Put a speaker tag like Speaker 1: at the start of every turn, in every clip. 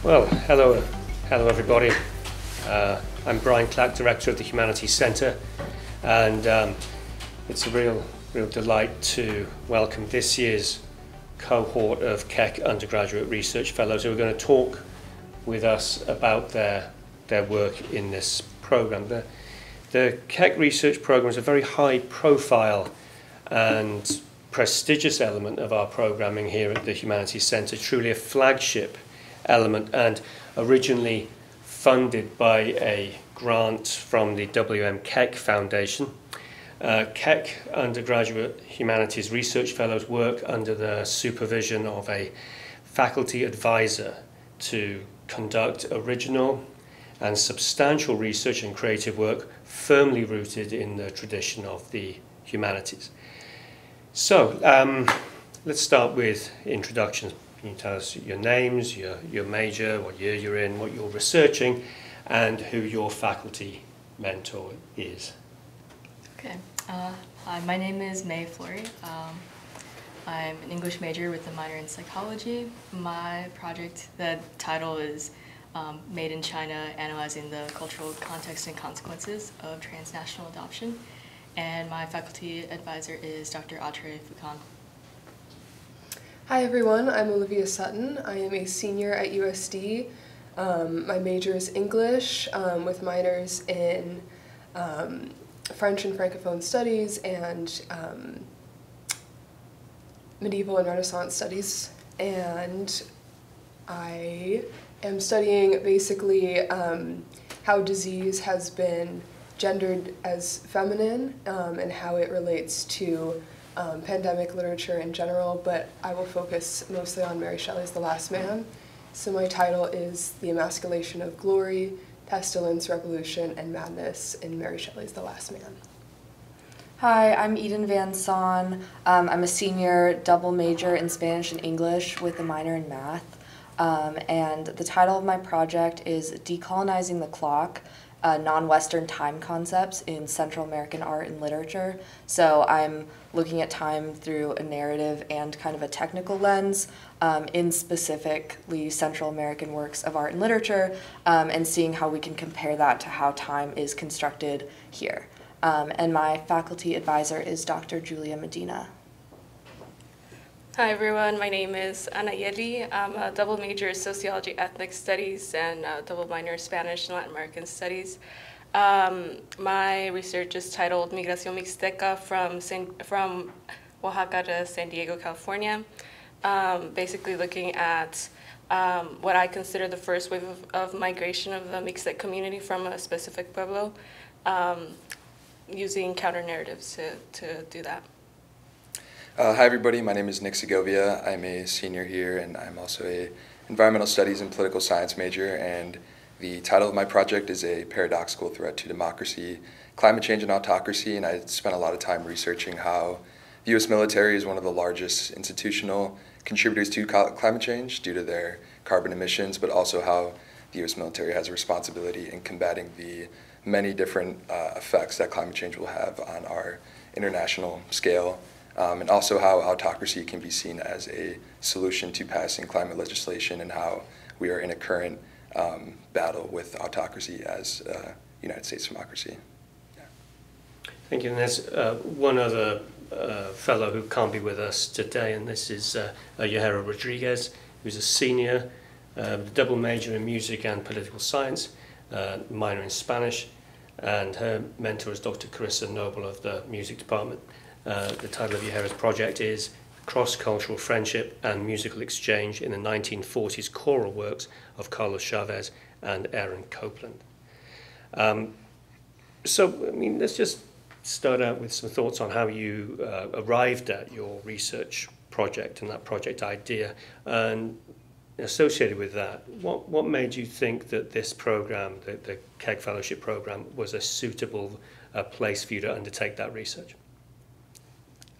Speaker 1: Well, hello everybody. I'm Brian Clack, Director of the Humanities Centre, and it's a real delight to welcome this year's cohort of Keck Undergraduate Research Fellows who are going to talk with us about their work in this programme. The Keck Research Programme is a very high profile and prestigious element of our programming here at the Humanities Centre, truly a flagship element, and originally funded by a grant from the W.M. Keck Foundation. Keck Undergraduate Humanities Research Fellows work under the supervision of a faculty advisor to conduct original and substantial research and creative work firmly rooted in the tradition of the humanities. So, let's start with introductions. Can you tell us your names, your major, what year you're in, what you're researching, and who your faculty mentor is?
Speaker 2: Okay. Hi, my name is May Flory. I'm an English major with a minor in psychology. My project, the title is Made in China, Analyzing the Cultural Context and Consequences of Transnational Adoption. And my faculty advisor is Dr. Audrey Foucan.
Speaker 3: Hi everyone, I'm Olivia Sutton. I am a senior at USD. My major is English with minors in French and Francophone studies and medieval and Renaissance studies. And I am studying basically how disease has been gendered as feminine and how it relates to pandemic literature in general, but I will focus mostly on Mary Shelley's The Last Man. So my title is The Emasculation of Glory, Pestilence, Revolution, and Madness in Mary Shelley's The Last Man.
Speaker 4: Hi, I'm Eden Van Son. I'm a senior double major in Spanish and English with a minor in math. And the title of my project is Decolonizing the Clock, non-Western time concepts in Central American art and literature. So I'm looking at time through a narrative and kind of a technical lens in specifically Central American works of art and literature, and seeing how we can compare that to how time is constructed here. And my faculty advisor is Dr. Julia Medina.
Speaker 5: Hi everyone, my name is Ana Yeli. I'm a double major in Sociology, Ethnic Studies, and double minor in Spanish and Latin American Studies. My research is titled Migración Mixteca from Oaxaca to San Diego, California. Basically looking at what I consider the first wave of migration of the Mixtec community from a specific pueblo, using counter-narratives to do that.
Speaker 6: Hi everybody, my name is Nick Segovia. I'm a senior here and I'm also a environmental studies and political science major, and the title of my project is A Paradoxical Threat to Democracy, Climate Change and Autocracy, and I spent a lot of time researching how the U.S. military is one of the largest institutional contributors to climate change due to their carbon emissions, but also how the U.S. military has a responsibility in combating the many different effects that climate change will have on our international scale. And also how autocracy can be seen as a solution to passing climate legislation, and how we are in a current battle with autocracy as a United States democracy. Yeah.
Speaker 1: Thank you. And there's one other fellow who can't be with us today, and this is Yahera Rodriguez, who's a senior, double major in music and political science, minor in Spanish, and her mentor is Dr. Carissa Noble of the music department. The title of Yahera's project is Cross-Cultural Friendship and Musical Exchange in the 1940s Choral Works of Carlos Chavez and Aaron Copland. So, I mean, let's just start out with some thoughts on how you arrived at your research project and that project idea. And associated with that, what made you think that this program, the Keck Fellowship program, was a suitable place for you to undertake that research?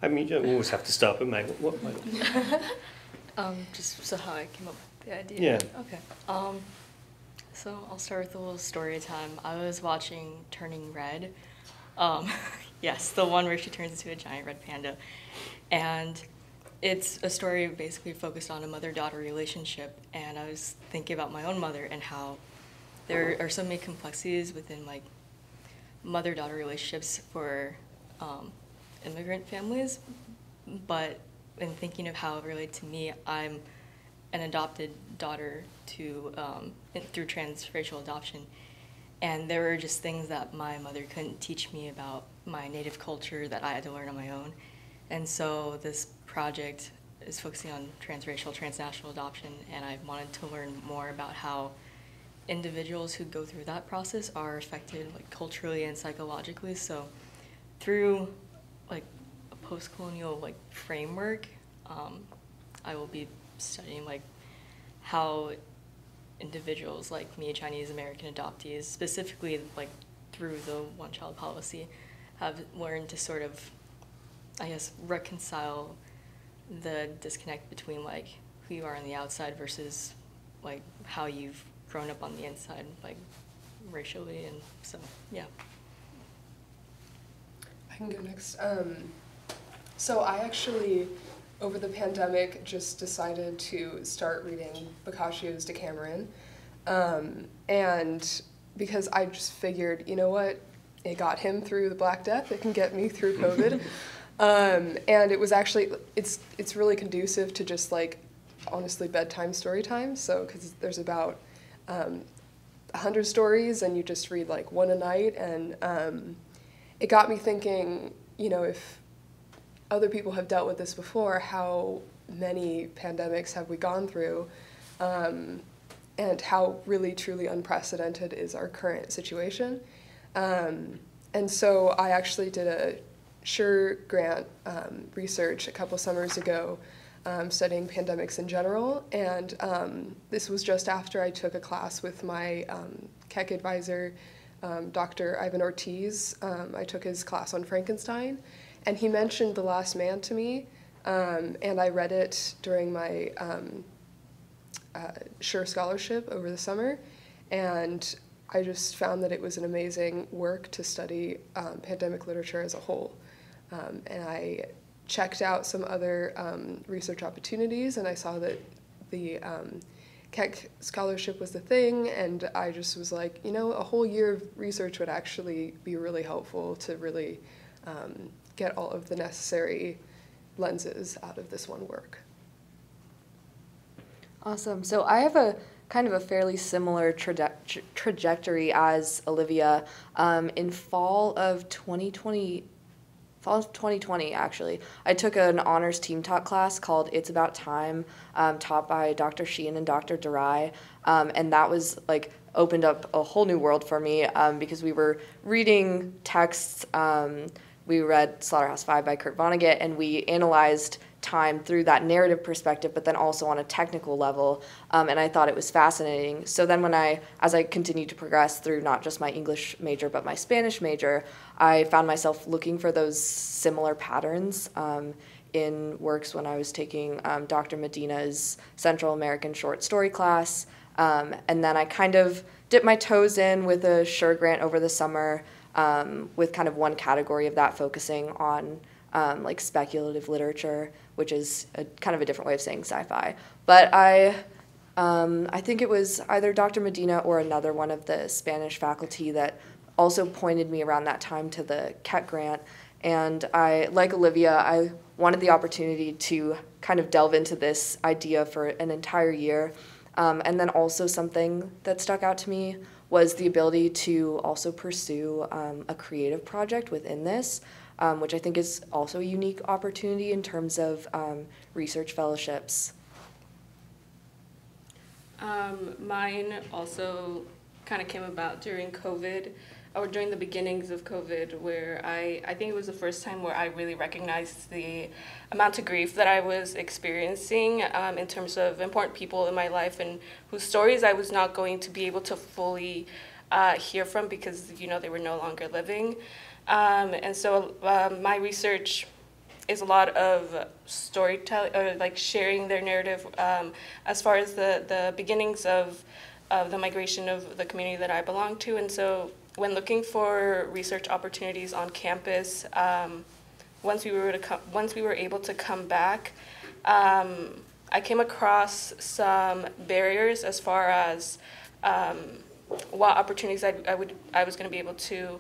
Speaker 1: I mean, you don't always have to start, but May, what
Speaker 2: Just so how I came up with the idea.
Speaker 1: Yeah.
Speaker 2: Okay. So I'll start with a little story time. I was watching Turning Red. Yes, the one where she turns into a giant red panda. And it's a story basically focused on a mother-daughter relationship, and I was thinking about my own mother and how there are so many complexities within like mother-daughter relationships for immigrant families, but in thinking of how it related to me, I'm an adopted daughter to through transracial adoption, and there were just things that my mother couldn't teach me about my native culture that I had to learn on my own. And so this project is focusing on transracial, transnational adoption, and I wanted to learn more about how individuals who go through that process are affected like culturally and psychologically. So through like a post-colonial like framework, I will be studying like how individuals like me, Chinese American adoptees, specifically like through the one-child policy, have learned to sort of, I guess, reconcile the disconnect between like who you are on the outside versus like how you've grown up on the inside, like racially, and so yeah.
Speaker 3: I can go next. So I actually, over the pandemic, just decided to start reading Boccaccio's Decameron, and because I just figured, you know what, it got him through the Black Death, it can get me through COVID. And it was actually, it's really conducive to just like, honestly, bedtime story time. So, because there's about 100 stories and you just read like one a night. And it got me thinking, you know, if other people have dealt with this before, how many pandemics have we gone through? And how really, truly unprecedented is our current situation. And so I actually did a SURE grant research a couple summers ago, studying pandemics in general, and this was just after I took a class with my Keck advisor, Dr. Ivan Ortiz. I took his class on Frankenstein, and he mentioned The Last Man to me, and I read it during my SURE scholarship over the summer, and I just found that it was an amazing work to study pandemic literature as a whole. And I checked out some other research opportunities, and I saw that the Keck scholarship was the thing, and I just was like, you know, a whole year of research would actually be really helpful to really get all of the necessary lenses out of this one work.
Speaker 4: Awesome. So I have a kind of a fairly similar trajectory as Olivia. In fall of 2020, actually, I took an honors team talk class called It's About Time, taught by Dr. Sheehan and Dr. Durai, and that was like opened up a whole new world for me because we were reading texts. We read Slaughterhouse-Five by Kurt Vonnegut, and we analyzed time through that narrative perspective, but then also on a technical level, and I thought it was fascinating. So then as I continued to progress through not just my English major, but my Spanish major, I found myself looking for those similar patterns in works when I was taking Dr. Medina's Central American short story class, and then I kind of dipped my toes in with a SURE grant over the summer, with kind of one category of that focusing on like speculative literature, which is kind of a different way of saying sci-fi. But I think it was either Dr. Medina or another one of the Spanish faculty that also pointed me around that time to the Keck grant. And I, like Olivia, I wanted the opportunity to kind of delve into this idea for an entire year. And then also something that stuck out to me was the ability to also pursue a creative project within this, which I think is also a unique opportunity in terms of research fellowships.
Speaker 5: Mine also kind of came about during COVID, or during the beginnings of COVID, where I think it was the first time where I really recognized the amount of grief that I was experiencing in terms of important people in my life and whose stories I was not going to be able to fully hear from because, you know, they were no longer living. And so my research is a lot of storytelling, or like sharing their narrative as far as the beginnings of the migration of the community that I belong to. And so when looking for research opportunities on campus, once we were able to come back, I came across some barriers as far as what opportunities I was going to be able to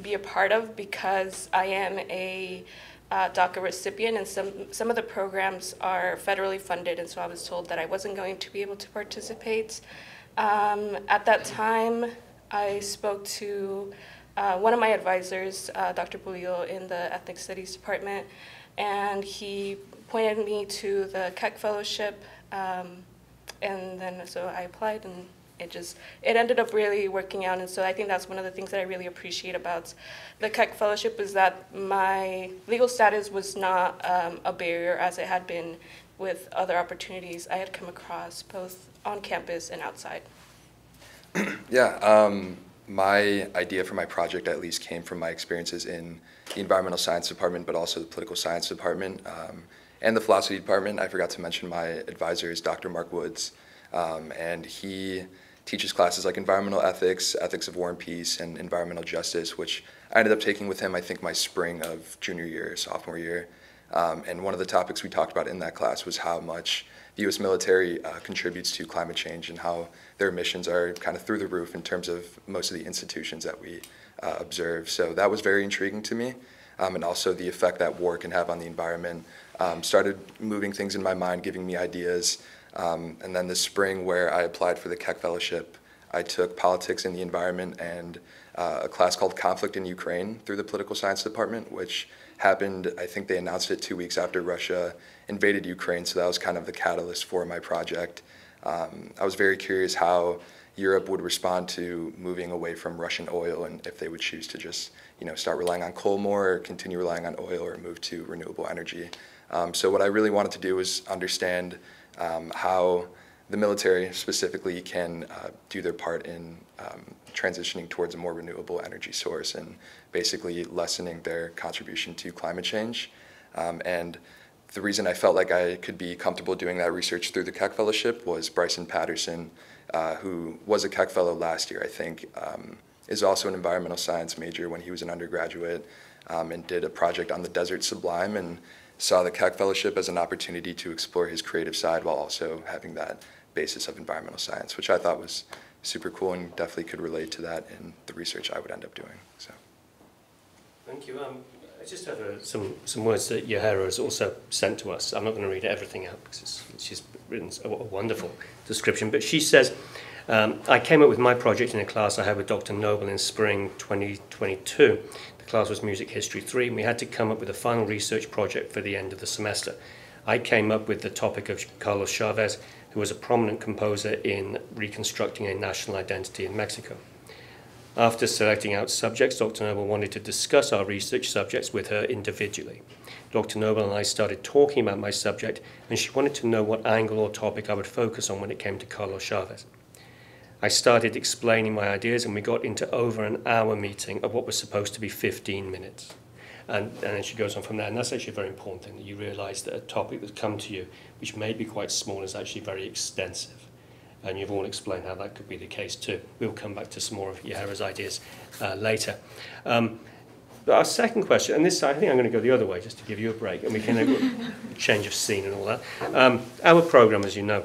Speaker 5: be a part of, because I am a DACA recipient, and some of the programs are federally funded, and so I was told that I wasn't going to be able to participate. At that time, I spoke to one of my advisors, Dr. Pulido, in the Ethnic Studies Department, and he pointed me to the Keck Fellowship, and then so I applied, and it ended up really working out. And so I think that's one of the things that I really appreciate about the Keck Fellowship, is that my legal status was not a barrier, as it had been with other opportunities I had come across, both on campus and outside.
Speaker 6: Yeah, my idea for my project at least came from my experiences in the environmental science department, but also the political science department and the philosophy department. I forgot to mention my advisor is Dr. Mark Woods, and he teaches classes like environmental ethics, ethics of war and peace, and environmental justice, which I ended up taking with him, I think, my spring of junior year, sophomore year. And one of the topics we talked about in that class was how much the U.S. military contributes to climate change and how their emissions are kind of through the roof in terms of most of the institutions that we observe. So that was very intriguing to me, and also the effect that war can have on the environment started moving things in my mind, giving me ideas. And then this spring, where I applied for the Keck Fellowship, I took politics in the environment and a class called Conflict in Ukraine through the political science department, which happened, I think they announced it 2 weeks after Russia invaded Ukraine, so that was kind of the catalyst for my project. I was very curious how Europe would respond to moving away from Russian oil, and if they would choose to just start relying on coal more, or continue relying on oil, or move to renewable energy. So what I really wanted to do was understand how the military specifically can do their part in transitioning towards a more renewable energy source and basically lessening their contribution to climate change. And the reason I felt like I could be comfortable doing that research through the Keck Fellowship was Bryson Patterson, who was a Keck Fellow last year, I think, is also an environmental science major when he was an undergraduate, and did a project on the desert sublime, and saw the Keck Fellowship as an opportunity to explore his creative side while also having that basis of environmental science, which I thought was super cool and definitely could relate to that in the research I would end up doing. So,
Speaker 1: thank you. I just have some words that Yahara has also sent to us. I'm not going to read everything out because she's written a wonderful description, but she says, I came up with my project in a class I had with Dr. Noble in spring 2022. The class was Music History 3, and we had to come up with a final research project for the end of the semester. I came up with the topic of Carlos Chavez, who was a prominent composer in reconstructing a national identity in Mexico. After selecting out subjects, Dr. Noble wanted to discuss our research subjects with her individually. Dr. Noble and I started talking about my subject, and she wanted to know what angle or topic I would focus on when it came to Carlos Chavez. I started explaining my ideas, and we got into over an hour meeting of what was supposed to be 15 minutes. And then she goes on from there, and that's actually a very important thing, that you realise that a topic that's come to you, which may be quite small, is actually very extensive. And you've all explained how that could be the case too. We'll come back to some more of Yahara's ideas later. But our second question, and this I think I'm going to go the other way just to give you a break, and we can change of scene and all that. Our programme, as you know,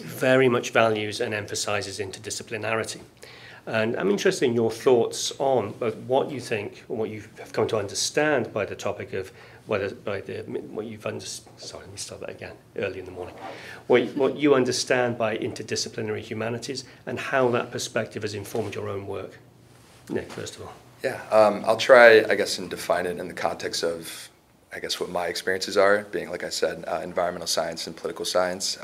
Speaker 1: very much values and emphasises interdisciplinarity. And I'm interested in your thoughts on both what you think, or what you have come to understand by the topic of what you've understood. Sorry, let me start that again. Early in the morning. What you understand by interdisciplinary humanities, and how that perspective has informed your own work. Nick, first of all.
Speaker 6: Yeah, I'll try, I guess, and define it in the context of, I guess, what my experiences are, being, like I said, environmental science and political science.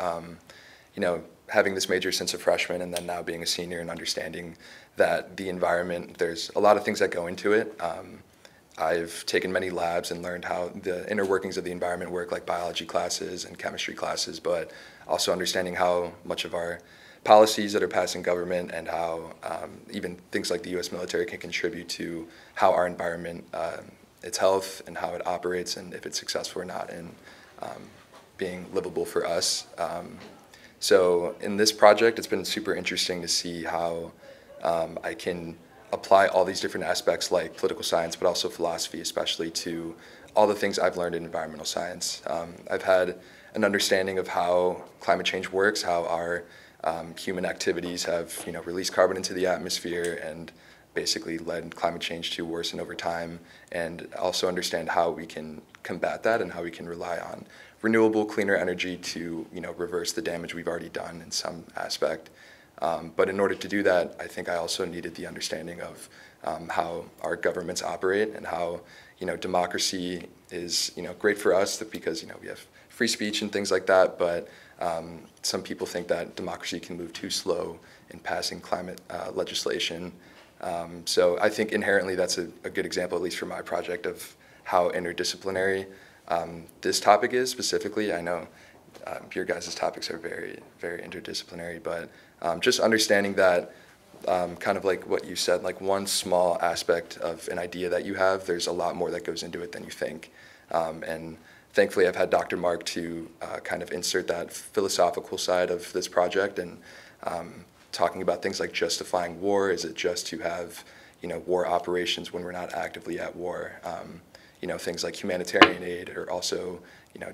Speaker 6: Having this major since a freshman, and then now being a senior and understanding that the environment, there's a lot of things that go into it. I've taken many labs and learned how the inner workings of the environment work, like biology classes and chemistry classes, but also understanding how much of our policies that are passed in government and how even things like the U.S. military can contribute to how our environment, its health and how it operates, and if it's successful or not in being livable for us. So in this project, it's been super interesting to see how I can apply all these different aspects like political science, but also philosophy, especially to all the things I've learned in environmental science. I've had an understanding of how climate change works, how our human activities have released carbon into the atmosphere and basically led climate change to worsen over time, and also understand how we can combat that and how we can rely on renewable, cleaner energy to reverse the damage we've already done in some aspect. But in order to do that, I think I also needed the understanding of how our governments operate and how democracy is great for us because we have free speech and things like that, but some people think that democracy can move too slow in passing climate legislation. So I think inherently that's a good example, at least for my project, of how interdisciplinary this topic is specifically. I know your guys' topics are very, very interdisciplinary, but just understanding that kind of like what you said, like one small aspect of an idea that you have, there's a lot more that goes into it than you think. And thankfully I've had Dr. Mark to kind of insert that philosophical side of this project and talking about things like justifying war. Is it just to have war operations when we're not actively at war? Things like humanitarian aid, or also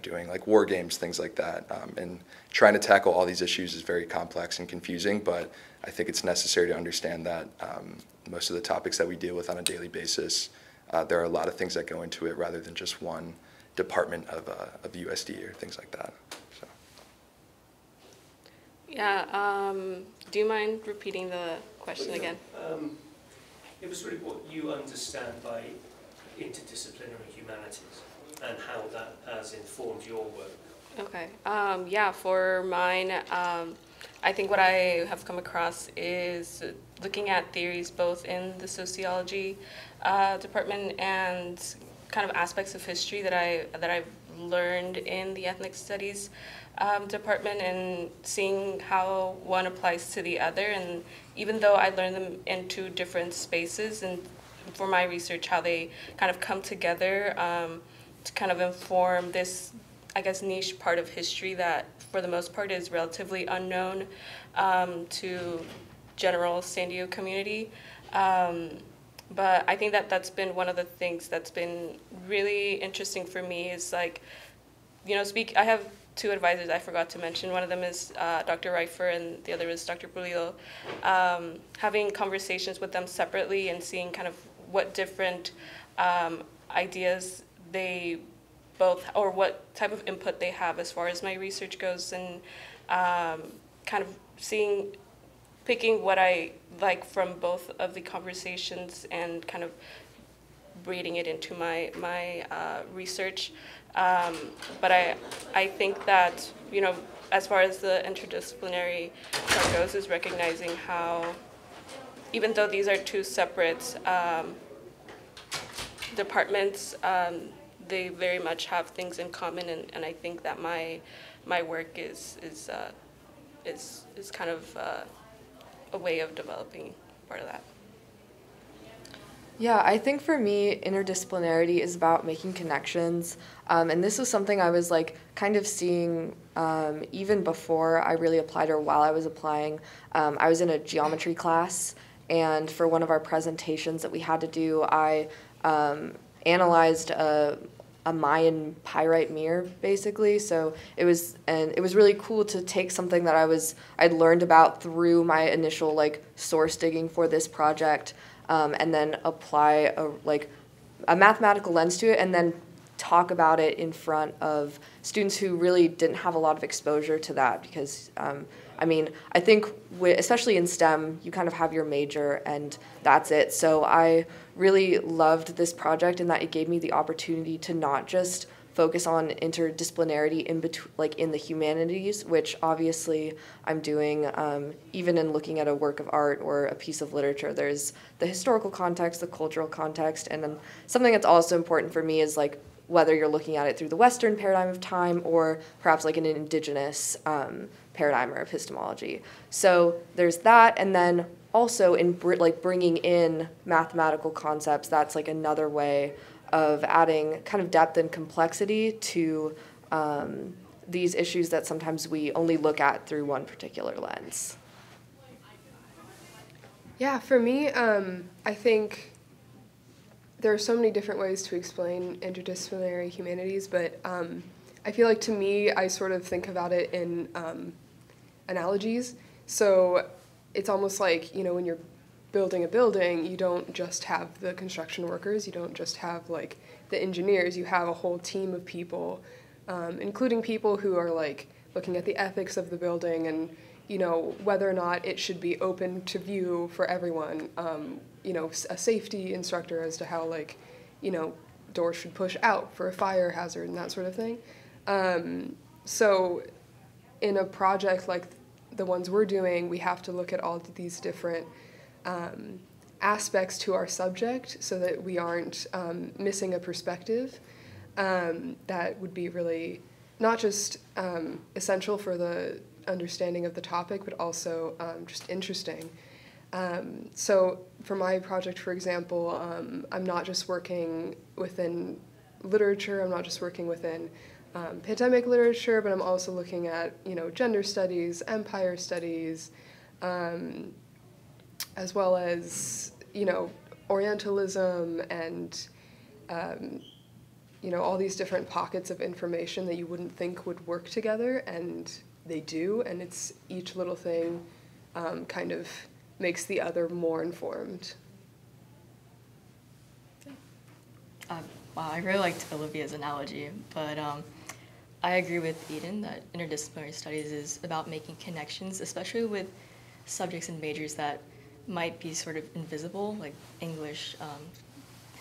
Speaker 6: doing like war games, things like that. And trying to tackle all these issues is very complex and confusing, but I think it's necessary to understand that most of the topics that we deal with on a daily basis, there are a lot of things that go into it rather than just one department of USD or things like that. So.
Speaker 5: Yeah, do you mind repeating the question again?
Speaker 1: It was really what you understand by interdisciplinary humanities and how that has informed your work.
Speaker 5: Okay. Yeah, for mine, I think what I have come across is looking at theories both in the sociology department and kind of aspects of history that I've learned in the ethnic studies department, and seeing how one applies to the other. And even though I learned them in two different spaces, and for my research, how they kind of come together to kind of inform this, I guess, niche part of history that for the most part is relatively unknown to general San Diego community. But I think that that's been one of the things that's been really interesting for me is like, I have two advisors I forgot to mention. One of them is Dr. Reifer and the other is Dr. Pulido. Having conversations with them separately and seeing kind of what different ideas they both, or what type of input they have as far as my research goes, and kind of picking what I like from both of the conversations and kind of breeding it into my research. But I think that, as far as the interdisciplinary part goes, is recognizing how, even though these are two separate departments, they very much have things in common, and I think that my work is kind of a way of developing part of that.
Speaker 4: Yeah, I think for me, interdisciplinarity is about making connections. And this was something I was like kind of seeing even before I really applied, or while I was applying. I was in a geometry class, and for one of our presentations that we had to do, I analyzed a Mayan pyrite mirror, basically. So it was really cool to take something that I'd learned about through my initial like source digging for this project, and then apply a mathematical lens to it, and then talk about it in front of students who really didn't have a lot of exposure to that, because I think especially in STEM, you kind of have your major and that's it. So I really loved this project in that it gave me the opportunity to not just focus on interdisciplinarity in the humanities, which obviously I'm doing, even in looking at a work of art or a piece of literature. There's the historical context, the cultural context, and then something that's also important for me is like whether you're looking at it through the Western paradigm of time or perhaps like an indigenous paradigm or epistemology. So there's that, and then also in bringing in mathematical concepts, that's like another way of adding kind of depth and complexity to these issues that sometimes we only look at through one particular lens.
Speaker 3: Yeah, for me, I think there are so many different ways to explain interdisciplinary humanities, but I feel like to me, I sort of think about it in analogies. So it's almost like, you know, when you're building a building, you don't just have the construction workers, you don't just have like the engineers, you have a whole team of people, including people who are like looking at the ethics of the building and, you know, whether or not it should be open to view for everyone, you know, a safety instructor as to how, like, you know, doors should push out for a fire hazard and that sort of thing. So in a project like the ones we're doing, we have to look at all of these different aspects to our subject so that we aren't missing a perspective that would be really not just essential for the understanding of the topic, but also just interesting. So for my project, for example, I'm not just working within literature, I'm not just working within pandemic literature, but I'm also looking at, you know, gender studies, empire studies, as well as, you know, Orientalism and, you know, all these different pockets of information that you wouldn't think would work together, and they do, and it's each little thing kind of makes the other more informed.
Speaker 2: Wow, I really liked Olivia's analogy, but I agree with Eden that interdisciplinary studies is about making connections, especially with subjects and majors that might be sort of invisible, like English,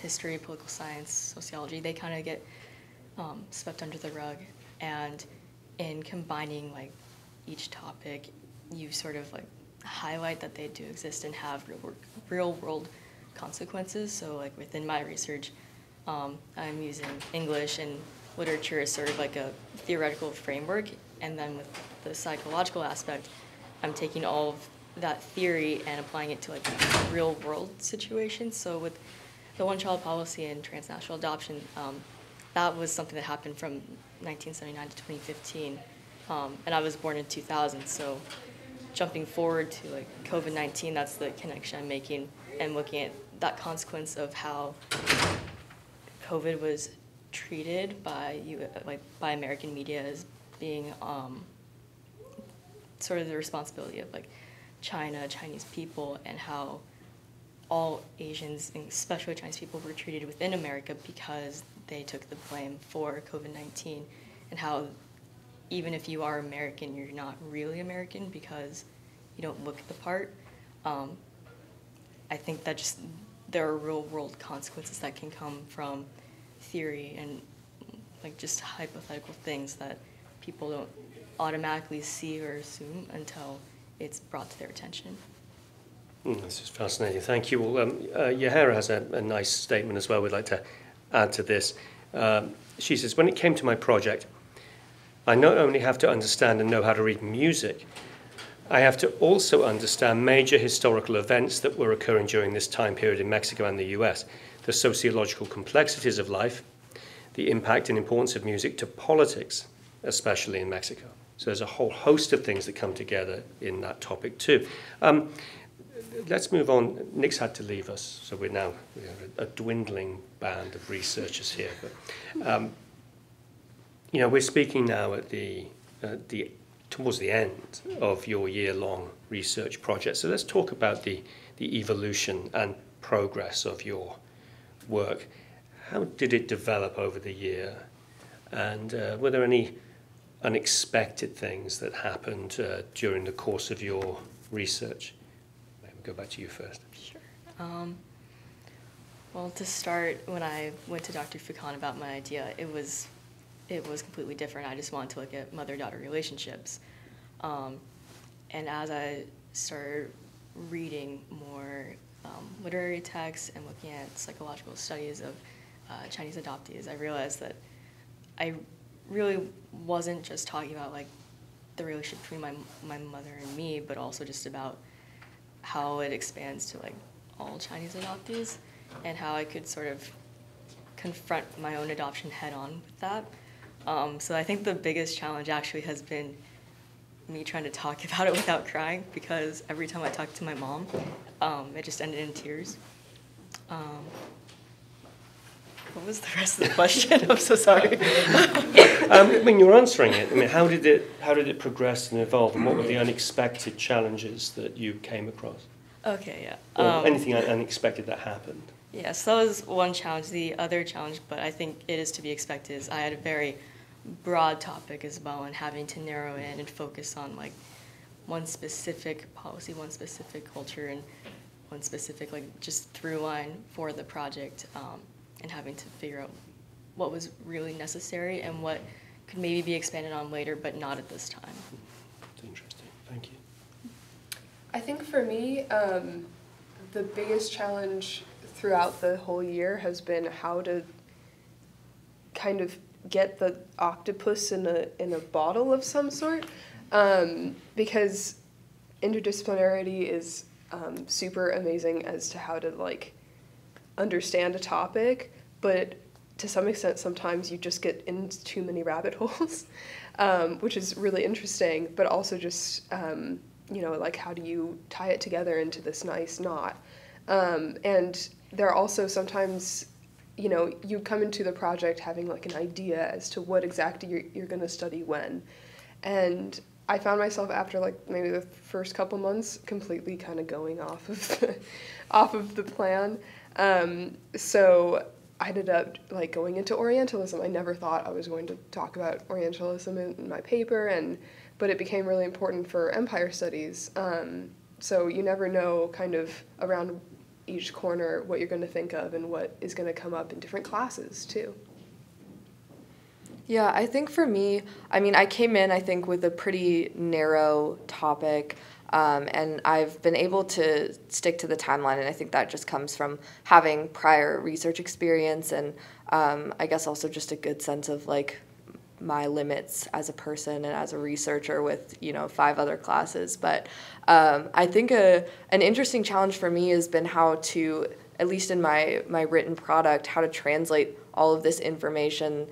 Speaker 2: history, political science, sociology. They kind of get swept under the rug, and in combining like each topic, you sort of like highlight that they do exist and have real world consequences. So like within my research, I'm using English and literature as sort of like a theoretical framework, and then with the psychological aspect, I'm taking all of that theory and applying it to like real world situations. So with the one-child policy and transnational adoption, that was something that happened from 1979 to 2015, and I was born in 2000, so jumping forward to like COVID-19, that's the connection I'm making, and looking at that consequence of how COVID was treated by by American media as being sort of the responsibility of like China, Chinese people, and how all Asians, and especially Chinese people, were treated within America because they took the blame for COVID-19, and how even if you are American, you're not really American because you don't look the part. I think that just there are real world consequences that can come from theory and like just hypothetical things that people don't automatically see or assume until it's brought to their attention.
Speaker 1: This is fascinating. Thank you. Well, Yahara has a nice statement as well we'd like to add to this. She says, when it came to my project, I not only have to understand and know how to read music, I have to also understand major historical events that were occurring during this time period in Mexico and the US, the sociological complexities of life, the impact and importance of music to politics, especially in Mexico. So there's a whole host of things that come together in that topic too. Let's move on. Nick's had to leave us, so we have a dwindling band of researchers here. But, you know, we're speaking now at towards the end of your year-long research project. So let's talk about the evolution and progress of your work. How did it develop over the year? And were there any unexpected things that happened during the course of your research? Maybe go back to you first.
Speaker 2: Sure. Well, to start, when I went to Dr. Fukan about my idea, it was completely different. I just wanted to look at mother-daughter relationships. And as I started reading more literary texts and looking at psychological studies of Chinese adoptees, I realized that I really wasn't just talking about like the relationship between my mother and me, but also just about how it expands to like all Chinese adoptees, and how I could sort of confront my own adoption head on with that. So I think the biggest challenge actually has been me trying to talk about it without crying, because every time I talk to my mom, it just ended in tears. what was the rest of the question? I'm so sorry.
Speaker 1: When you were answering it, I mean, how did it progress and evolve, and what were the unexpected challenges that you came across?
Speaker 2: Okay, yeah.
Speaker 1: Or anything unexpected that happened?
Speaker 2: Yes, that was one challenge. The other challenge, but I think it is to be expected, is I had a very broad topic as well, and having to narrow in and focus on like one specific policy, one specific culture, and one specific like just through line for the project, and having to figure out what was really necessary and what could maybe be expanded on later, but not at this time.
Speaker 1: That's interesting. Thank you.
Speaker 3: I think for me, the biggest challenge throughout the whole year has been how to kind of get the octopus in a bottle of some sort, because interdisciplinarity is super amazing as to how to like understand a topic, but to some extent sometimes you just get into too many rabbit holes, which is really interesting, but also just you know, like how do you tie it together into this nice knot? And there are also sometimes, you know, you come into the project having like an idea as to what exactly you're going to study when. And I found myself after like maybe the first couple months completely kind of going off of the plan. So I ended up like going into Orientalism. I never thought I was going to talk about Orientalism in my paper, but it became really important for Empire Studies. So you never know kind of around each corner what you're going to think of and what is going to come up in different classes too.
Speaker 4: Yeah, I think for me, I mean, I came in, I think, with a pretty narrow topic, and I've been able to stick to the timeline, and I think that just comes from having prior research experience and I guess also just a good sense of, like, my limits as a person and as a researcher with, you know, 5 other classes. But I think an interesting challenge for me has been how to, at least in my written product, how to translate all of this information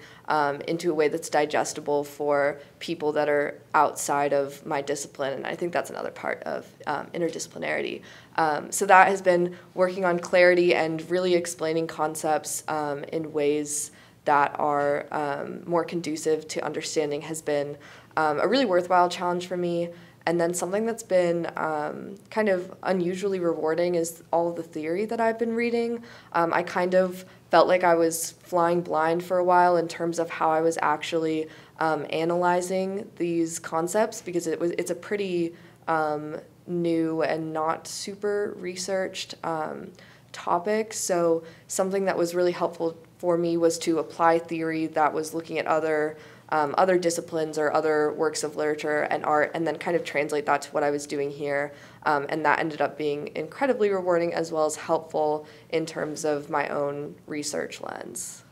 Speaker 4: into a way that's digestible for people that are outside of my discipline. And I think that's another part of interdisciplinarity. So that has been working on clarity and really explaining concepts in ways that are more conducive to understanding has been a really worthwhile challenge for me. And then something that's been kind of unusually rewarding is all of the theory that I've been reading. I kind of felt like I was flying blind for a while in terms of how I was actually analyzing these concepts, because it's a pretty new and not super researched topic. So something that was really helpful for me was to apply theory that was looking at other disciplines or other works of literature and art, and then kind of translate that to what I was doing here. And that ended up being incredibly rewarding as well as helpful in terms of my own research lens.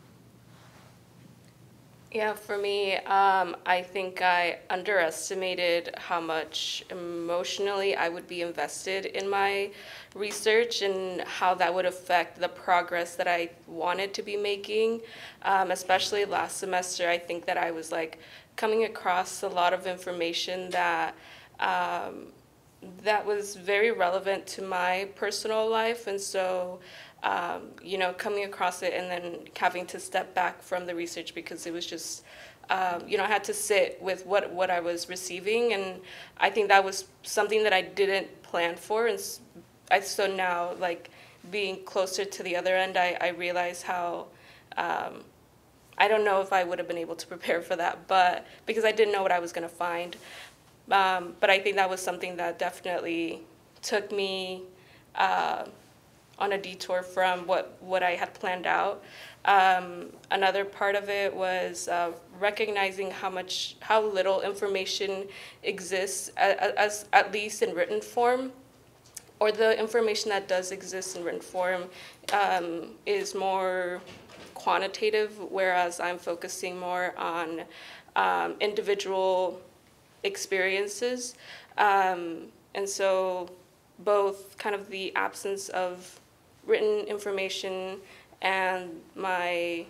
Speaker 5: Yeah, for me, I think I underestimated how much emotionally I would be invested in my research and how that would affect the progress that I wanted to be making. Especially last semester, I think that I was like coming across a lot of information that that was very relevant to my personal life, and so you know, coming across it and then having to step back from the research because it was just, you know, I had to sit with what I was receiving, and I think that was something that I didn't plan for, and so now, like, being closer to the other end, I realize how, I don't know if I would have been able to prepare for that, but because I didn't know what I was going to find. But I think that was something that definitely took me on a detour from what I had planned out. Another part of it was recognizing how little information exists, as at least in written form, or the information that does exist in written form is more quantitative, whereas I'm focusing more on individual experiences. And so both kind of the absence of written information and my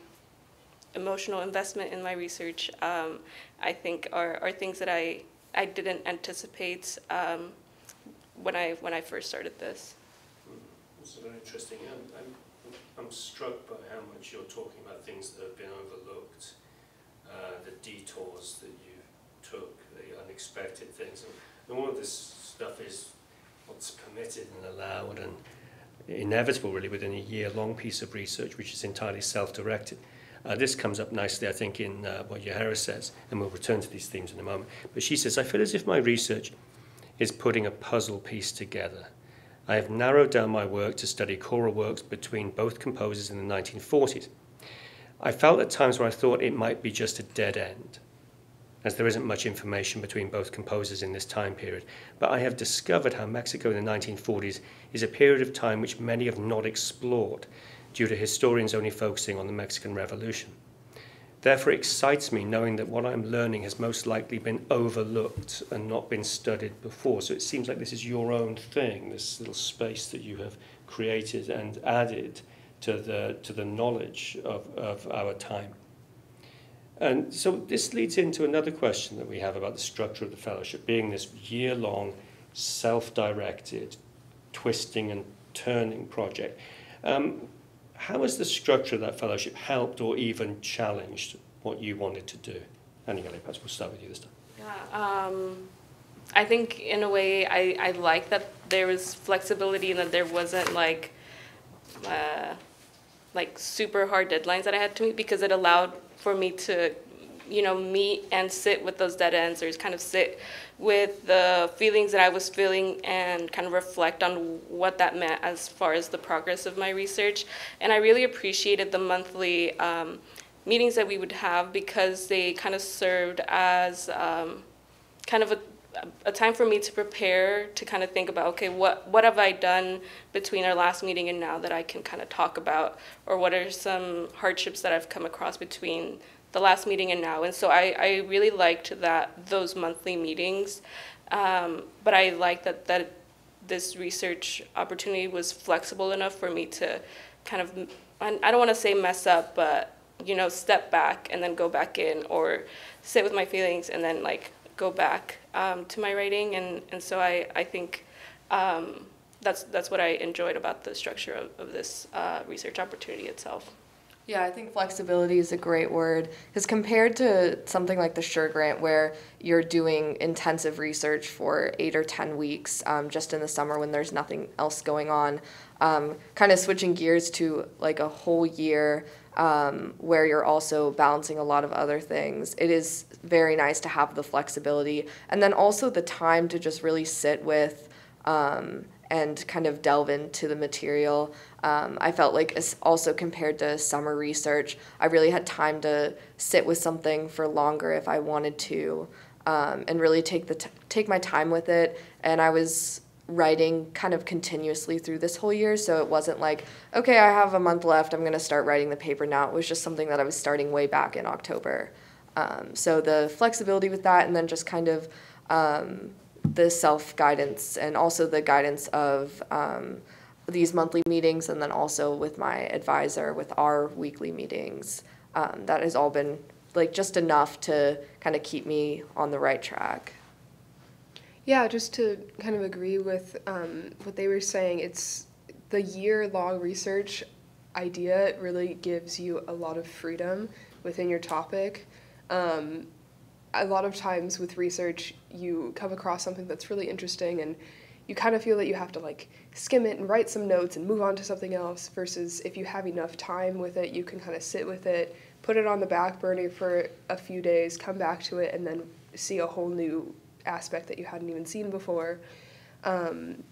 Speaker 5: emotional investment in my research, I think are things that I didn't anticipate when I first started this.
Speaker 1: It's very interesting. I'm struck struck by how much you're talking about things that have been overlooked, the detours that you took, the unexpected things. And all of this stuff is what's permitted and allowed and inevitable, really, within a year-long piece of research, which is entirely self-directed. This comes up nicely, I think, in what Yahara says, and we'll return to these themes in a moment. But she says, I feel as if my research is putting a puzzle piece together. I have narrowed down my work to study choral works between both composers in the 1940s. I felt at times where I thought it might be just a dead end, as there isn't much information between both composers in this time period. But I have discovered how Mexico in the 1940s is a period of time which many have not explored, due to historians only focusing on the Mexican Revolution. Therefore, it excites me knowing that what I'm learning has most likely been overlooked and not been studied before. So it seems like this is your own thing, this little space that you have created and added to the knowledge of our time. And so this leads into another question that we have about the structure of the fellowship, being this year-long, self-directed, twisting and turning project. How has the structure of that fellowship helped or even challenged what you wanted to do? Annigale, perhaps we'll start with you this time.
Speaker 5: Yeah, I think in a way I like that there was flexibility and that there wasn't like super hard deadlines that I had to meet, because it allowed for me to, you know, meet and sit with those dead ends, or kind of sit with the feelings that I was feeling and kind of reflect on what that meant as far as the progress of my research. And I really appreciated the monthly meetings that we would have, because they kind of served as kind of a time for me to prepare, to kind of think about, okay, what have I done between our last meeting and now that I can kind of talk about, or what are some hardships that I've come across between the last meeting and now. And so I really liked those monthly meetings, but I liked that this research opportunity was flexible enough for me to kind of, I don't want to say mess up, but, you know, step back and then go back in, or sit with my feelings and then like go back to my writing. And so I think that's what I enjoyed about the structure of this research opportunity itself.
Speaker 4: Yeah, I think flexibility is a great word, because compared to something like the SURE grant, where you're doing intensive research for 8 or 10 weeks just in the summer when there's nothing else going on, kind of switching gears to like a whole year where you're also balancing a lot of other things, it is very nice to have the flexibility, and then also the time to just really sit with and kind of delve into the material. I felt like also compared to summer research, I really had time to sit with something for longer if I wanted to, and really take my time with it. And I was writing kind of continuously through this whole year, so it wasn't like, okay, I have a month left, I'm going to start writing the paper now. It was just something that I was starting way back in October. So the flexibility with that, and then just kind of the self-guidance, and also the guidance of these monthly meetings, and then also with my advisor with our weekly meetings. That has all been like just enough to kind of keep me on the right track.
Speaker 3: Yeah, just to kind of agree with what they were saying, it's the year-long research idea. It really gives you a lot of freedom within your topic. A lot of times with research, you come across something that's really interesting and you kind of feel that you have to like skim it and write some notes and move on to something else, versus if you have enough time with it, you can kind of sit with it, put it on the back burner for a few days, come back to it, and then see a whole new aspect that you hadn't even seen before. And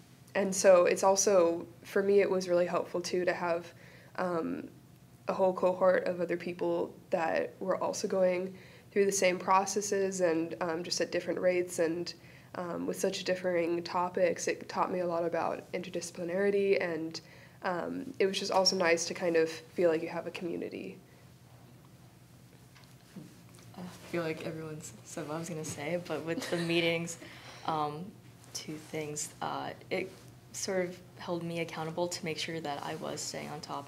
Speaker 3: so it's also, for me, it was really helpful too to have a whole cohort of other people that were also going through the same processes, and just at different rates, and with such differing topics. It taught me a lot about interdisciplinarity, and it was just also nice to kind of feel like you have a community.
Speaker 2: I feel like everyone's said what I was going to say, but with the meetings, two things. It sort of held me accountable to make sure that I was staying on top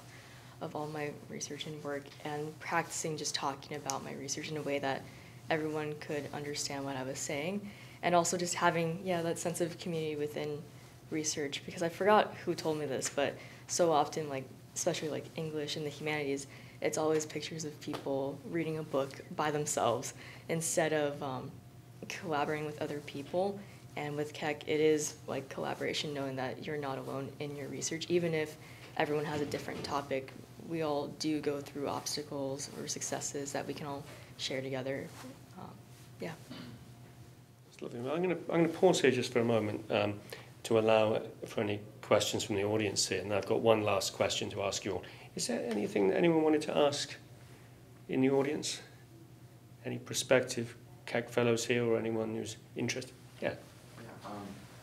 Speaker 2: of all my research and work, and practicing just talking about my research in a way that everyone could understand what I was saying, and also just having, that sense of community within research, because I forgot who told me this, but so often, like, especially like English and the humanities, it's always pictures of people reading a book by themselves instead of collaborating with other people. And with Keck, it is like collaboration, knowing that you're not alone in your research. Even if everyone has a different topic, we all do go through obstacles or successes that we can all share together. Yeah.
Speaker 1: That's lovely. Well, I'm going to pause here just for a moment to allow for any questions from the audience here. And I've got one last question to ask you all. Is there anything that anyone wanted to ask in the audience? Any prospective Keck Fellows here or anyone who's interested? Yeah.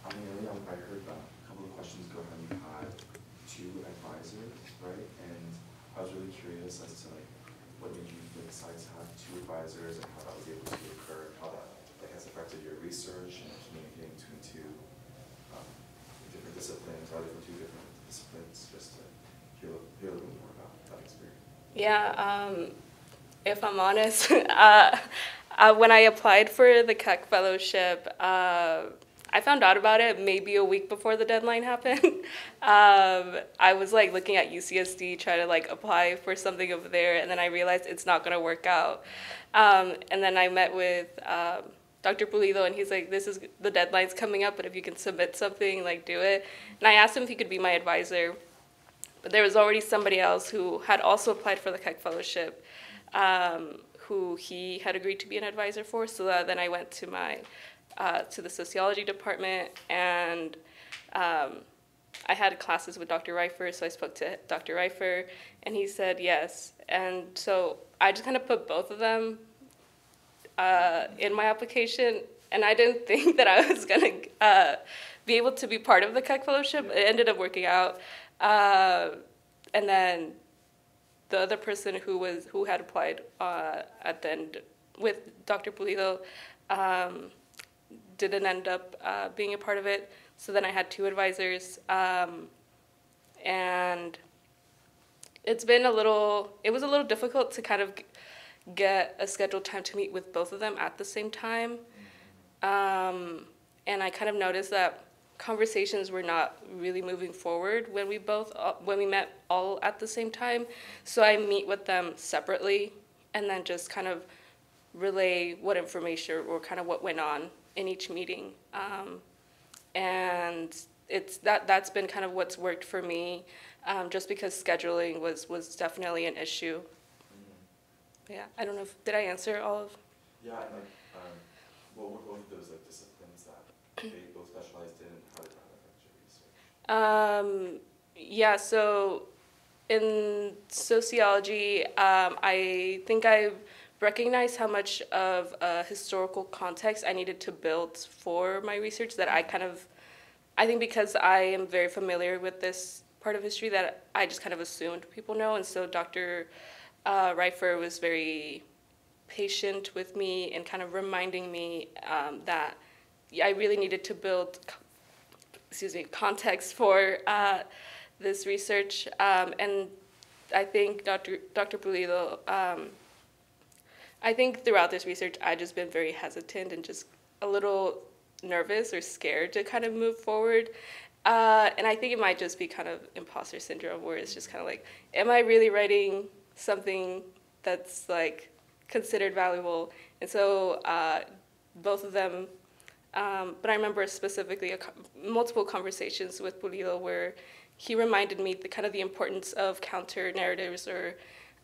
Speaker 7: I mean, I heard a couple of questions go ahead. You had 2 advisors, right? And I was really curious as to like what made you decide to have 2 advisors and how that was able to occur, how that has affected your research and communicating between 2 different disciplines, rather than 2 different disciplines, just to hear a little bit more about that experience.
Speaker 5: Yeah, if I'm honest, when I applied for the Keck Fellowship, I found out about it maybe a week before the deadline happened. I was like looking at UCSD, trying to like apply for something over there, and then I realized it's not gonna work out. And then I met with Dr. Pulido, and he's like, the deadline's coming up, but if you can submit something, like do it. And I asked him if he could be my advisor, but there was already somebody else who had also applied for the Keck Fellowship, who he had agreed to be an advisor for. So then I went to to the sociology department, and I had classes with Dr. Reifer, so I spoke to Dr. Reifer, and he said yes. And so I just kind of put both of them in my application, and I didn't think that I was going to be able to be part of the Keck Fellowship. It ended up working out. And then the other person who had applied at the end with Dr. Pulido didn't end up being a part of it. So then I had 2 advisors, and it was a little difficult to kind of get a scheduled time to meet with both of them at the same time. And I kind of noticed that conversations were not really moving forward when we met all at the same time. So I meet with them separately and then just kind of relay what information or kind of what went on in each meeting. And that's been kind of what's worked for me, just because scheduling was definitely an issue. Yeah, I don't know did I answer all of?
Speaker 7: Yeah, and like, what were both of those like disciplines that they both specialized in, and how did that affect your research?
Speaker 5: Yeah, so in sociology, I think I recognized how much of a historical context I needed to build for my research, that I think because I am very familiar with this part of history, that I just kind of assumed people know. And so Dr. Reifer was very patient with me and kind of reminding me that I really needed to build context for this research. And I think Dr. Pulido, I think throughout this research, I've just been very hesitant and just a little nervous or scared to kind of move forward. And I think it might just be kind of imposter syndrome, where it's just kind of like, am I really writing something that's like considered valuable? And so both of them, but I remember specifically multiple conversations with Pulido where he reminded me the importance of counter narratives, or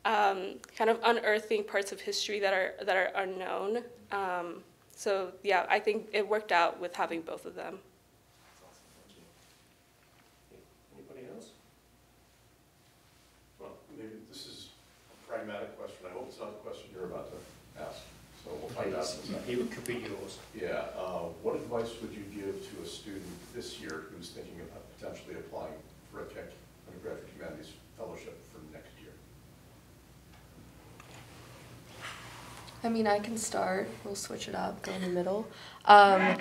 Speaker 5: kind of unearthing parts of history that are unknown. So yeah, I think it worked out with having both of them.
Speaker 7: That's awesome, thank you.
Speaker 1: Anybody else?
Speaker 8: Well, maybe this is a pragmatic question. I hope it's not the question you're about to ask. So we'll find out in a second.
Speaker 1: It could be yours.
Speaker 8: Yeah. What advice would you give to a student this year who's thinking about potentially applying for a Keck Undergraduate Humanities Fellowship for next year?
Speaker 4: I mean, I can start. We'll switch it up, go in the middle. I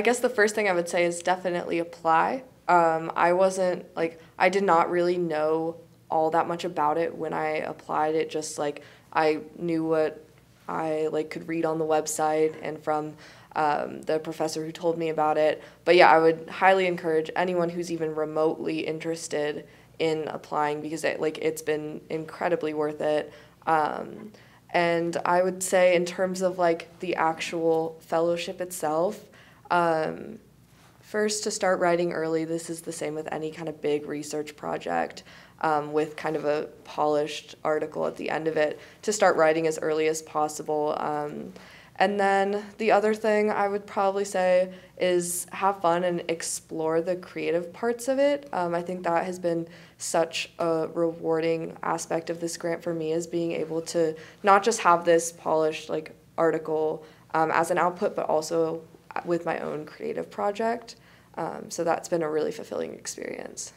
Speaker 4: guess the first thing I would say is definitely apply. I did not really know all that much about it when I applied. It just I knew what I could read on the website and from the professor who told me about it. But yeah, I would highly encourage anyone who's even remotely interested in applying because it's been incredibly worth it. And I would say in terms of like the actual fellowship itself, first to start writing early. This is the same with any kind of big research project with kind of a polished article at the end of it, to start writing as early as possible. And then the other thing I would probably say is have fun and explore the creative parts of it. I think that has been such a rewarding aspect of this grant for me, is being able to not just have this polished like article as an output, but also with my own creative project. So that's been a really fulfilling experience.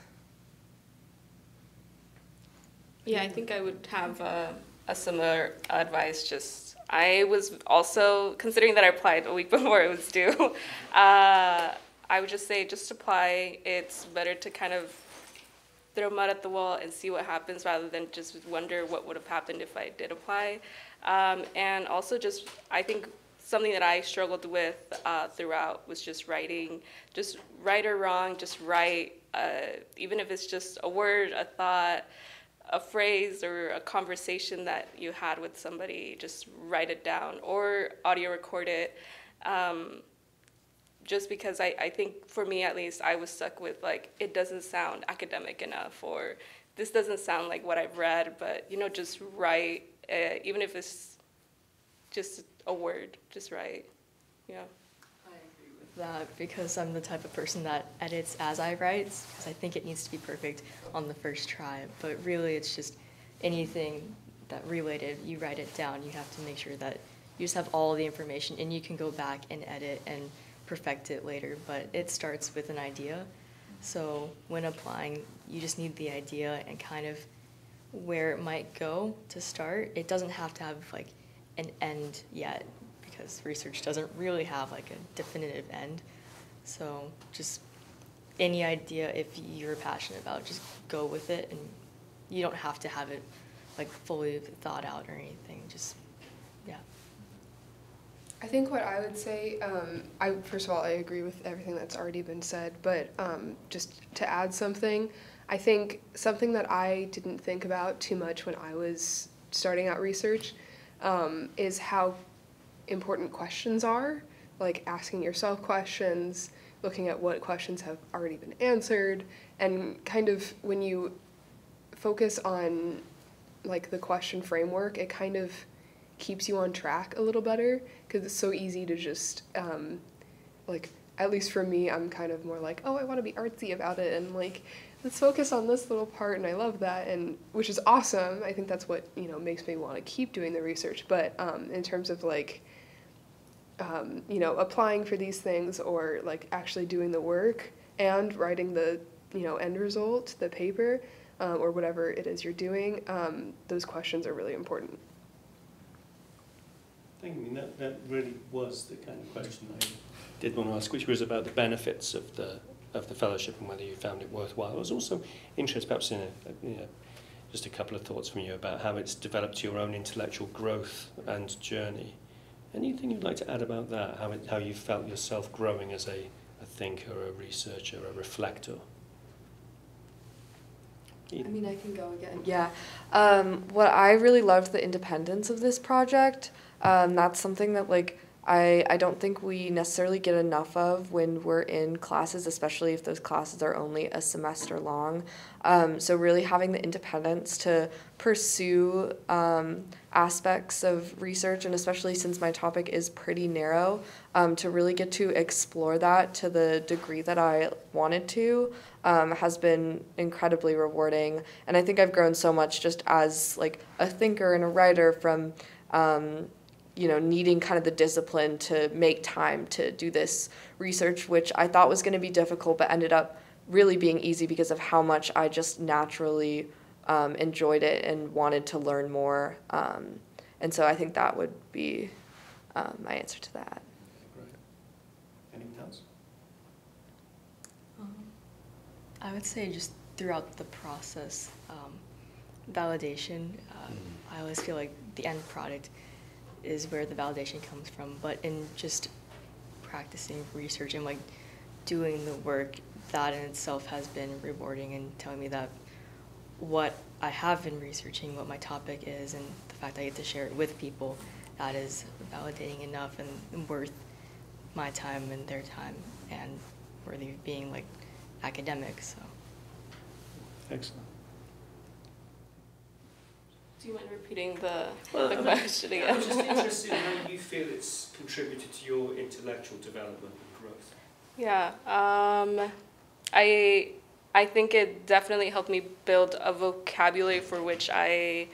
Speaker 5: Yeah, I think I would have a similar advice. Just I was also, considering that I applied a week before it was due, I would just say just apply. It's better to kind of throw mud at the wall and see what happens rather than just wonder what would have happened if I did apply. And also just, I think something that I struggled with throughout was just writing, just right or wrong, just write, even if it's just a word, a thought, a phrase, or a conversation that you had with somebody, just write it down or audio record it. Just because I think, for me at least, I was stuck with like, it doesn't sound academic enough, or this doesn't sound like what I've read, but just write, even if it's just a word, just write. Yeah.
Speaker 2: I agree with that, because I'm the type of person that edits as I write, because I think it needs to be perfect on the first try. But really, it's just anything that related, you write it down. You have to make sure that you just have all the information, and you can go back and edit and perfect it later. But it starts with an idea. So when applying, you just need the idea and kind of where it might go to start. It doesn't have to have like an end yet, because research doesn't really have like a definitive end. So just any idea, if you're passionate about, just go with it, and you don't have to have it like fully thought out or anything. Just, yeah.
Speaker 3: I think what I would say, first of all, I agree with everything that's already been said, but just to add something, I think something that I didn't think about too much when I was starting out research is how important questions are, like asking yourself questions, looking at what questions have already been answered, and kind of when you focus on like the question framework, it kind of keeps you on track a little better, because it's so easy to just like, at least for me, I'm kind of more like, oh, I want to be artsy about it, and like, let's focus on this little part, and I love that, and which is awesome. I think that's what makes me want to keep doing the research. But in terms of like applying for these things, or like actually doing the work and writing the end result, the paper, or whatever it is you're doing, those questions are really important.
Speaker 1: I mean, that really was the kind of question I did want to ask, which was about the benefits of the fellowship and whether you found it worthwhile. I was also interested, perhaps in just a couple of thoughts from you about how it's developed your own intellectual growth and journey. Anything you'd like to add about that? How you felt yourself growing as a thinker, a researcher, a reflector?
Speaker 4: I mean, I can go again. Yeah. What I really loved the independence of this project. That's something that I don't think we necessarily get enough of when we're in classes, especially if those classes are only a semester long. So really having the independence to pursue aspects of research, and especially since my topic is pretty narrow, to really get to explore that to the degree that I wanted to, has been incredibly rewarding. And I think I've grown so much just as a thinker and a writer from needing kind of the discipline to make time to do this research, which I thought was going to be difficult, but ended up really being easy because of how much I just naturally enjoyed it and wanted to learn more. And so I think that would be my answer to that.
Speaker 1: Great. Anyone else?
Speaker 2: I would say just throughout the process, validation. I always feel like the end product is where the validation comes from, but in just practicing research and doing the work, that in itself has been rewarding and telling me that what I have been researching, what my topic is, and the fact I get to share it with people, that is validating enough and worth my time and their time, and worthy of being like academics. So.
Speaker 1: Excellent.
Speaker 5: Do you mind repeating the question
Speaker 1: I'm
Speaker 5: again?
Speaker 1: just interested in how you feel it's contributed to your intellectual development and growth.
Speaker 5: Yeah, I think it definitely helped me build a vocabulary for which I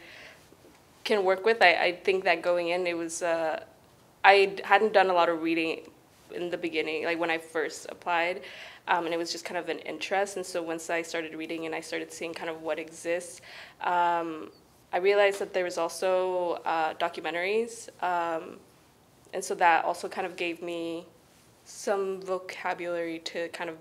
Speaker 5: can work with. I think that going in, it was, I hadn't done a lot of reading in the beginning, like when I first applied, and it was just kind of an interest. And so once I started reading and I started seeing kind of what exists, I realized that there was also documentaries, and so that also kind of gave me some vocabulary to kind of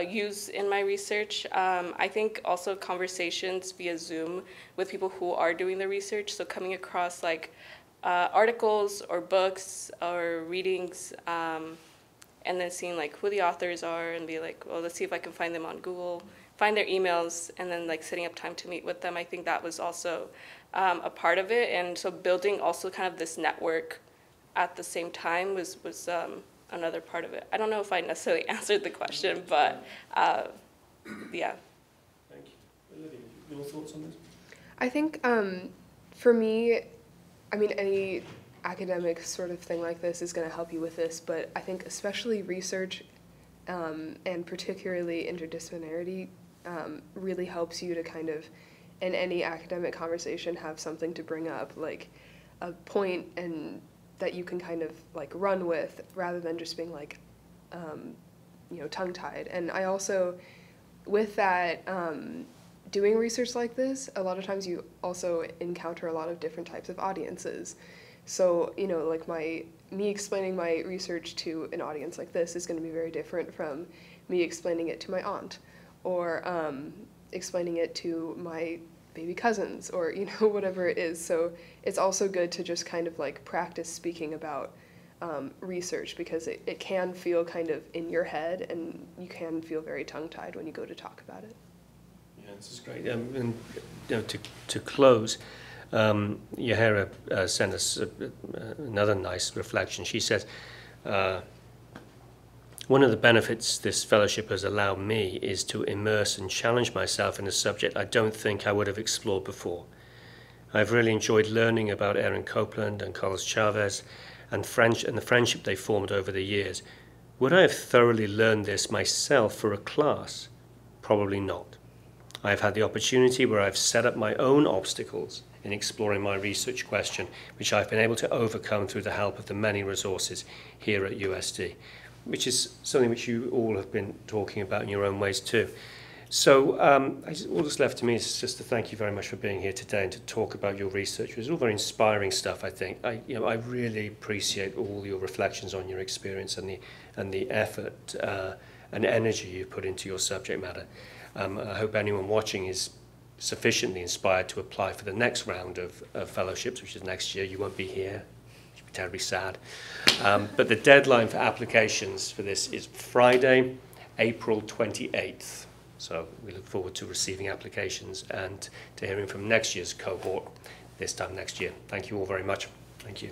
Speaker 5: use in my research. I think also conversations via Zoom with people who are doing the research, so coming across like articles or books or readings, and then seeing like who the authors are and be like, well, let's see if I can find them on Google, find their emails, and then like setting up time to meet with them. I think that was also a part of it. And so building also kind of this network at the same time was another part of it. I don't know if I necessarily answered the question, but yeah.
Speaker 1: Thank you. Olivia, your thoughts on this?
Speaker 3: I think for me, I mean, any academic sort of thing like this is going to help you with this, but I think especially research and particularly interdisciplinarity really helps you to kind of, in any academic conversation, have something to bring up, like a point and that you can kind of like run with rather than just being like, you know, tongue-tied. And I also, with that, doing research like this, a lot of times you also encounter a lot of different types of audiences. So, you know, like me explaining my research to an audience like this is going to be very different from me explaining it to my aunt, or explaining it to my baby cousins, or, you know, whatever it is. So it's also good to just kind of like practice speaking about research, because it can feel kind of in your head, and you can feel very tongue-tied when you go to talk about it.
Speaker 1: Yeah, this is great. And you know, to close, Yahira sent us another nice reflection. She says, one of the benefits this fellowship has allowed me is to immerse and challenge myself in a subject I don't think I would have explored before. I've really enjoyed learning about Aaron Copeland and Carlos Chavez and the friendship they formed over the years. Would I have thoroughly learned this myself for a class? Probably not. I've had the opportunity where I've set up my own obstacles in exploring my research question, which I've been able to overcome through the help of the many resources here at USD, which is something which you all have been talking about in your own ways too. So all that's left to me is just to thank you very much for being here today and to talk about your research. It was all very inspiring stuff, I think. I really appreciate all your reflections on your experience and the effort and energy you put into your subject matter. I hope anyone watching is sufficiently inspired to apply for the next round of fellowships, which is next year. You won't be here. You'll be terribly sad. But the deadline for applications for this is Friday, April 28th. So we look forward to receiving applications and to hearing from next year's cohort this time next year. Thank you all very much. Thank you.